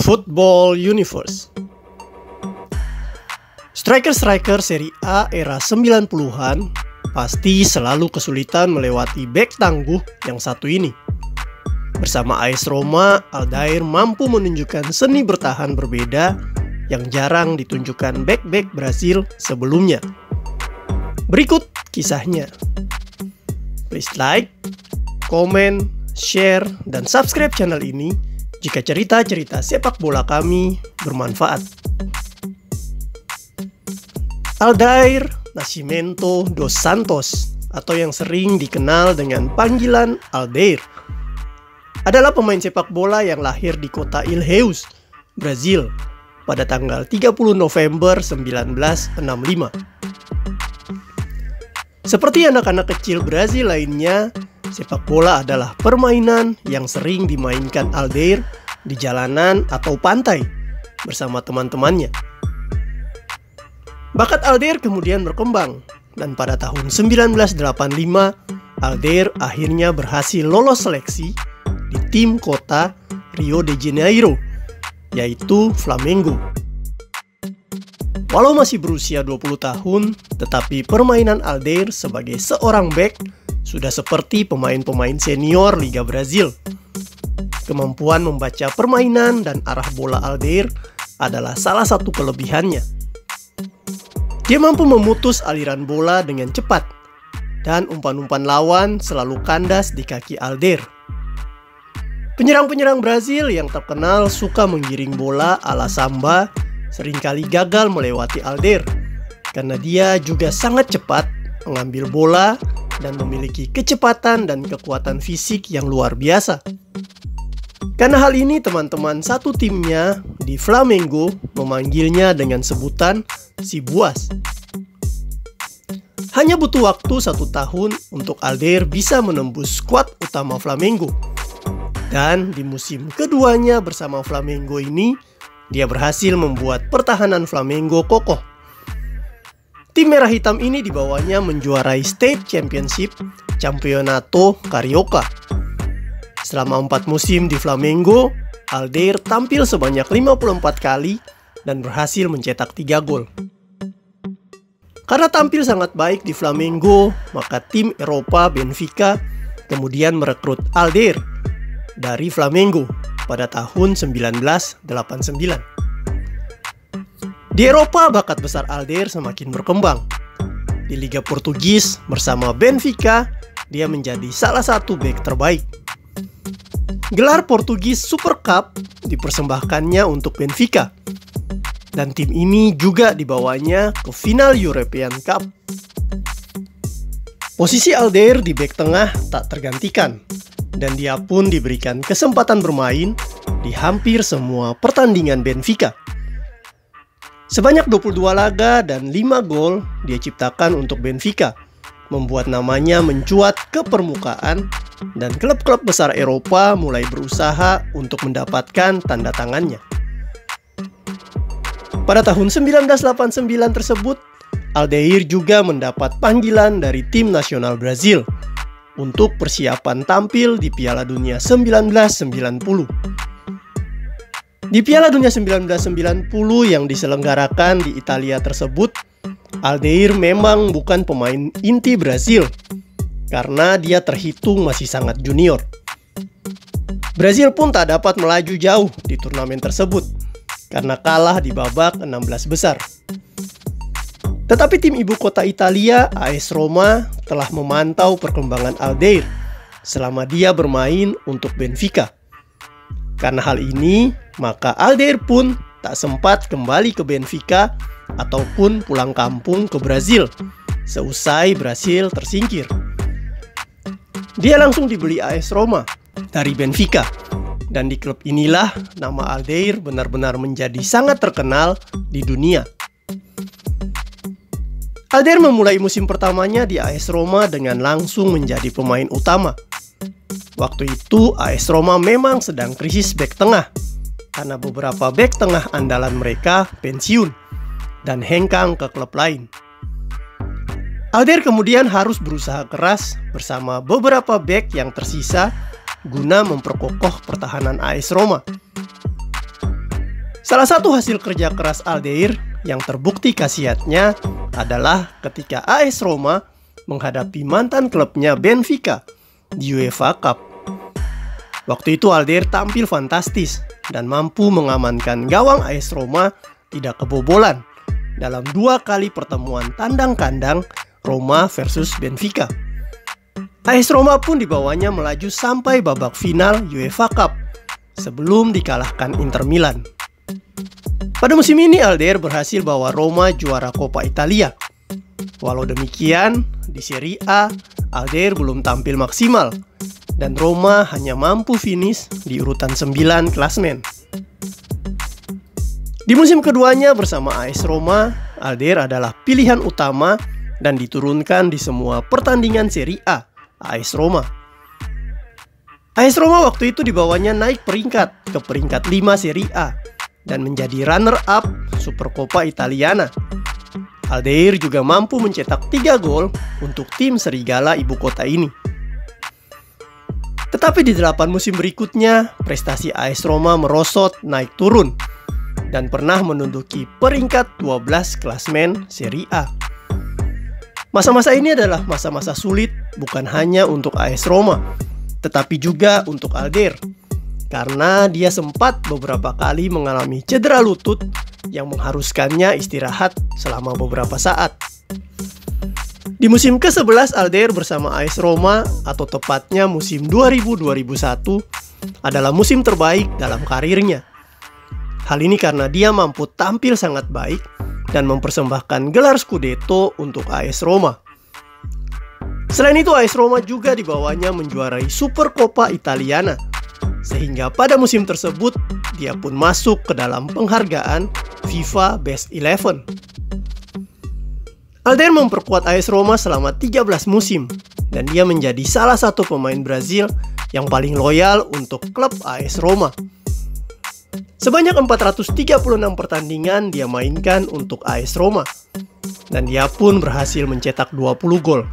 Football Universe. Striker-striker Serie A era 90-an pasti selalu kesulitan melewati bek tangguh yang satu ini. Bersama AS Roma, Aldair mampu menunjukkan seni bertahan berbeda yang jarang ditunjukkan bek-bek Brasil sebelumnya. Berikut kisahnya. Please like, komen, share, dan subscribe channel ini jika cerita-cerita sepak bola kami bermanfaat. Aldair Nascimento dos Santos, atau yang sering dikenal dengan panggilan Aldair, adalah pemain sepak bola yang lahir di kota Ilhéus, Brazil pada tanggal 30 November 1965. Seperti anak-anak kecil Brazil lainnya, sepak bola adalah permainan yang sering dimainkan Aldair di jalanan atau pantai bersama teman-temannya. Bakat Aldair kemudian berkembang, dan pada tahun 1985, Aldair akhirnya berhasil lolos seleksi di tim kota Rio de Janeiro, yaitu Flamengo. Walau masih berusia 20 tahun, tetapi permainan Aldair sebagai seorang bek sudah seperti pemain-pemain senior Liga Brazil. Kemampuan membaca permainan dan arah bola Aldair adalah salah satu kelebihannya. Dia mampu memutus aliran bola dengan cepat, dan umpan-umpan lawan selalu kandas di kaki Aldair. Penyerang-penyerang Brazil yang terkenal suka menggiring bola ala samba seringkali gagal melewati Aldair, karena dia juga sangat cepat mengambil bola dan memiliki kecepatan dan kekuatan fisik yang luar biasa. Karena hal ini, teman-teman satu timnya di Flamengo memanggilnya dengan sebutan si buas. Hanya butuh waktu 1 tahun untuk Aldair bisa menembus skuad utama Flamengo. Dan di musim keduanya bersama Flamengo ini, dia berhasil membuat pertahanan Flamengo kokoh. Tim merah hitam ini dibawanya menjuarai State Championship Campeonato Carioca. Selama 4 musim di Flamengo, Aldair tampil sebanyak 54 kali dan berhasil mencetak 3 gol. Karena tampil sangat baik di Flamengo, maka tim Eropa Benfica kemudian merekrut Aldair dari Flamengo pada tahun 1989. Di Eropa, bakat besar Aldair semakin berkembang. Di Liga Portugis bersama Benfica, dia menjadi salah satu bek terbaik. Gelar Portugis Super Cup dipersembahkannya untuk Benfica, dan tim ini juga dibawanya ke final European Cup. Posisi Aldair di bek tengah tak tergantikan, dan dia pun diberikan kesempatan bermain di hampir semua pertandingan Benfica. Sebanyak 22 laga dan 5 gol dia ciptakan untuk Benfica, membuat namanya mencuat ke permukaan, dan klub-klub besar Eropa mulai berusaha untuk mendapatkan tanda tangannya. Pada tahun 1989 tersebut, Aldair juga mendapat panggilan dari tim nasional Brazil untuk persiapan tampil di Piala Dunia 1990. Di Piala Dunia 1990 yang diselenggarakan di Italia tersebut, Aldair memang bukan pemain inti Brazil karena dia terhitung masih sangat junior. Brazil pun tak dapat melaju jauh di turnamen tersebut karena kalah di babak 16 besar. Tetapi tim ibu kota Italia, AS Roma, telah memantau perkembangan Aldair selama dia bermain untuk Benfica. Karena hal ini, maka Aldair pun tak sempat kembali ke Benfica ataupun pulang kampung ke Brazil seusai Brazil tersingkir. Dia langsung dibeli AS Roma dari Benfica, dan di klub inilah nama Aldair benar-benar menjadi sangat terkenal di dunia. Aldair memulai musim pertamanya di AS Roma dengan langsung menjadi pemain utama. Waktu itu AS Roma memang sedang krisis bek tengah, karena beberapa bek tengah andalan mereka pensiun dan hengkang ke klub lain. Aldair kemudian harus berusaha keras bersama beberapa bek yang tersisa guna memperkokoh pertahanan AS Roma. Salah satu hasil kerja keras Aldair yang terbukti khasiatnya adalah ketika AS Roma menghadapi mantan klubnya Benfica di UEFA Cup. Waktu itu Aldair tampil fantastis dan mampu mengamankan gawang AS Roma tidak kebobolan dalam 2 kali pertemuan tandang kandang Roma versus Benfica. AS Roma pun dibawanya melaju sampai babak final UEFA Cup sebelum dikalahkan Inter Milan. Pada musim ini Aldair berhasil bawa Roma juara Coppa Italia. Walau demikian, di Serie A, Aldair belum tampil maksimal dan Roma hanya mampu finish di urutan 9 klasmen. Di musim keduanya bersama AS Roma, Aldair adalah pilihan utama dan diturunkan di semua pertandingan Serie A AS Roma. AS Roma waktu itu dibawanya naik peringkat ke peringkat 5 Serie A dan menjadi runner-up Supercoppa Italiana. Aldair juga mampu mencetak 3 gol untuk tim serigala ibu kota ini. Tetapi di 8 musim berikutnya, prestasi AS Roma merosot naik turun dan pernah menduduki peringkat 12 klasmen Serie A. Masa-masa ini adalah masa-masa sulit bukan hanya untuk AS Roma, tetapi juga untuk Aldair, karena dia sempat beberapa kali mengalami cedera lutut yang mengharuskannya istirahat selama beberapa saat. Di musim ke-11 Aldair bersama AS Roma, atau tepatnya musim 2000-2001, adalah musim terbaik dalam karirnya. Hal ini karena dia mampu tampil sangat baik dan mempersembahkan gelar Scudetto untuk AS Roma. Selain itu AS Roma juga dibawanya menjuarai Supercoppa Italiana, sehingga pada musim tersebut dia pun masuk ke dalam penghargaan FIFA Best 11. Aldair memperkuat AS Roma selama 13 musim dan dia menjadi salah satu pemain Brazil yang paling loyal untuk klub AS Roma. Sebanyak 436 pertandingan dia mainkan untuk AS Roma dan dia pun berhasil mencetak 20 gol.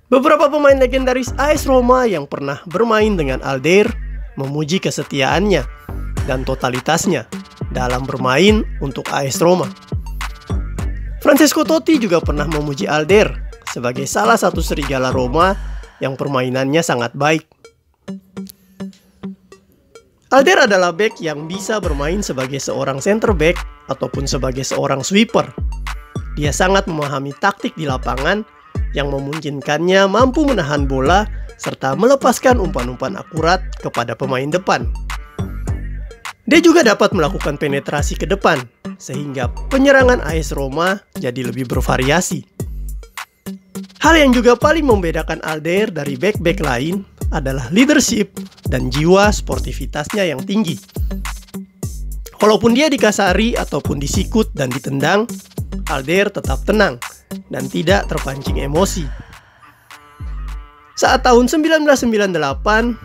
Beberapa pemain legendaris AS Roma yang pernah bermain dengan Aldair memuji kesetiaannya dan totalitasnya dalam bermain untuk AS Roma. Francesco Totti juga pernah memuji Aldair sebagai salah satu serigala Roma yang permainannya sangat baik. Aldair adalah bek yang bisa bermain sebagai seorang center back ataupun sebagai seorang sweeper. Dia sangat memahami taktik di lapangan yang memungkinkannya mampu menahan bola serta melepaskan umpan-umpan akurat kepada pemain depan. Dia juga dapat melakukan penetrasi ke depan, sehingga penyerangan AS Roma jadi lebih bervariasi. Hal yang juga paling membedakan Aldair dari bek-bek lain adalah leadership dan jiwa sportivitasnya yang tinggi. Walaupun dia dikasari ataupun disikut dan ditendang, Aldair tetap tenang dan tidak terpancing emosi. Saat tahun 1998,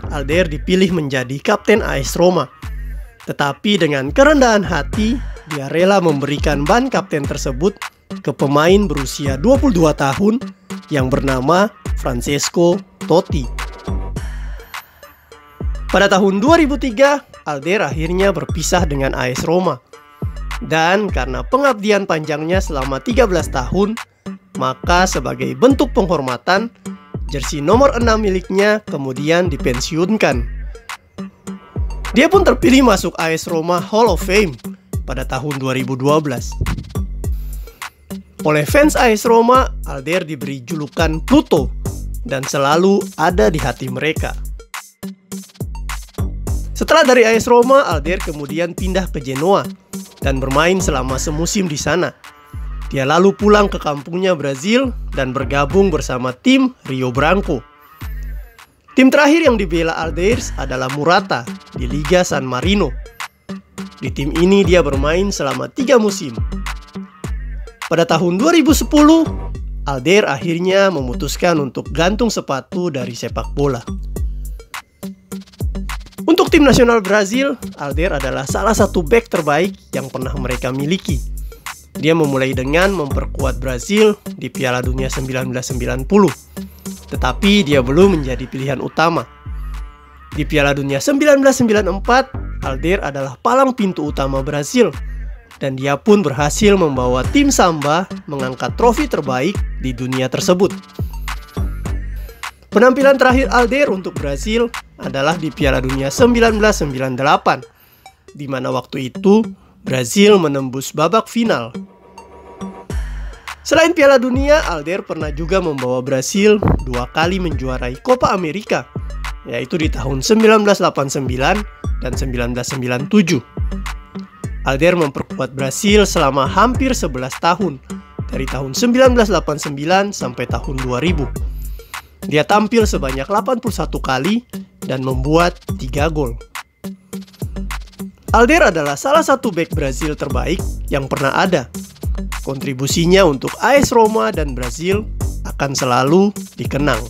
Aldair dipilih menjadi kapten AS Roma. Tetapi dengan kerendahan hati, dia rela memberikan ban kapten tersebut ke pemain berusia 22 tahun yang bernama Francesco Totti. Pada tahun 2003, Aldair akhirnya berpisah dengan AS Roma. Dan karena pengabdian panjangnya selama 13 tahun, maka sebagai bentuk penghormatan, jersey nomor 6 miliknya kemudian dipensiunkan. Dia pun terpilih masuk AS Roma Hall of Fame pada tahun 2012. Oleh fans AS Roma, Aldair diberi julukan Pluto dan selalu ada di hati mereka. Setelah dari AS Roma, Aldair kemudian pindah ke Genoa dan bermain selama semusim di sana. Dia lalu pulang ke kampungnya Brazil dan bergabung bersama tim Rio Branco. Tim terakhir yang dibela Aldair adalah Murata di Liga San Marino. Di tim ini dia bermain selama 3 musim. Pada tahun 2010, Aldair akhirnya memutuskan untuk gantung sepatu dari sepak bola. Untuk tim nasional Brazil, Aldair adalah salah satu bek terbaik yang pernah mereka miliki. Dia memulai dengan memperkuat Brazil di Piala Dunia 1990, tetapi dia belum menjadi pilihan utama. Di Piala Dunia 1994, Aldair adalah palang pintu utama Brasil, dan dia pun berhasil membawa tim Samba mengangkat trofi terbaik di dunia tersebut. Penampilan terakhir Aldair untuk Brasil adalah di Piala Dunia 1998, di mana waktu itu Brasil menembus babak final. Selain Piala Dunia, Aldair pernah juga membawa Brasil 2 kali menjuarai Copa America, yaitu di tahun 1989 dan 1997. Aldair memperkuat Brasil selama hampir 11 tahun, dari tahun 1989 sampai tahun 2000. Dia tampil sebanyak 81 kali dan membuat 3 gol. Aldair adalah salah satu bek Brasil terbaik yang pernah ada. Kontribusinya untuk AS Roma dan Brasil akan selalu dikenang.